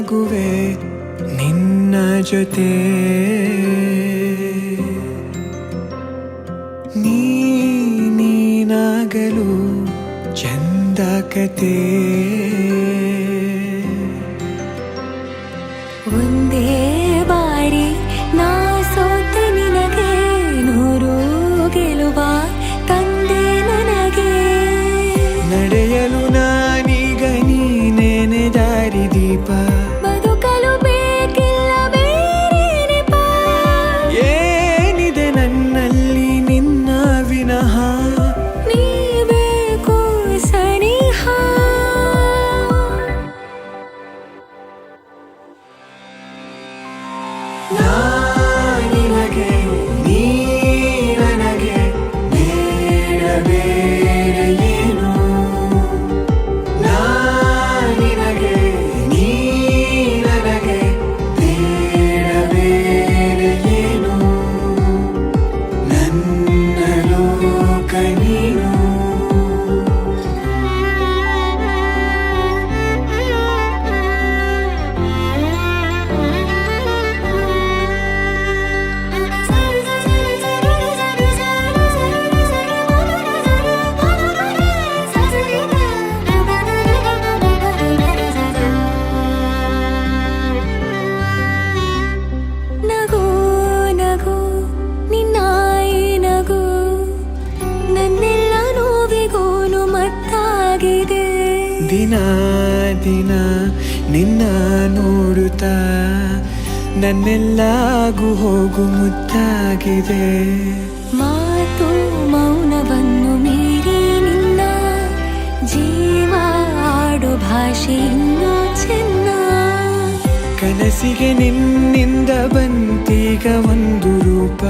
ಸಾಗುವೆ ನಿನ್ನ ಜೊತೆ ನೀನಾಗಲು ಚಂದ ಕತೆ ಒಂದೇ ಬಾರಿ ನಾ ಸೋತ ನಿನಗೆ ನೂರು ಗೆಲುವ ತಂದೆ ನನಗೆ ನಡೆಯಲು ನಾನೀಗ ನೀನೇನೆ ದಾರಿದೀಪ ಬದುಕಲು ಬೇಕಿಲ್ಲ ಬೇರೆ ನೆಪ ಏನಿದೆ ನನ್ನಲ್ಲಿ ನಿನ್ನ ವಿನಃ ನೀ ಬೇಕು ಸನಿಹ ನಿನಗೆ ನೀ ನನಗೆ ಬೇಡ ಬೇರೆ ಏನು ನಿನಗೆ ನೀ ನನಗೆ ಬೇಡ ಬೇರೆ ಏನು ನನ್ನ ಲೋಕ ನೀನು ನಗು ನಗು ನಿನ್ನಾಯಿ ನಗು ನನ್ನೆಲ್ಲ ನೋವಿಗೋನು ಮತ್ತಾಗಿದೆ ದಿನ ದಿನ ನಿನ್ನ ನೋಡುತ್ತಾ ನನ್ನೆಲ್ಲಾಗು ಹೋಗು ಮುತ್ತಾಗಿದೆ ಮಾತು ಮೌನವನ್ನು ಮೀರಿ ನಿನ್ನ ಜೀವ ಆಡೋ ಭಾಷೆ ಇನ್ನೂ ಚೆನ್ನ ಕನಸಿಗೆ ನಿನ್ನಿಂದ ಬಂತೀಗ ಒಂದು ರೂಪ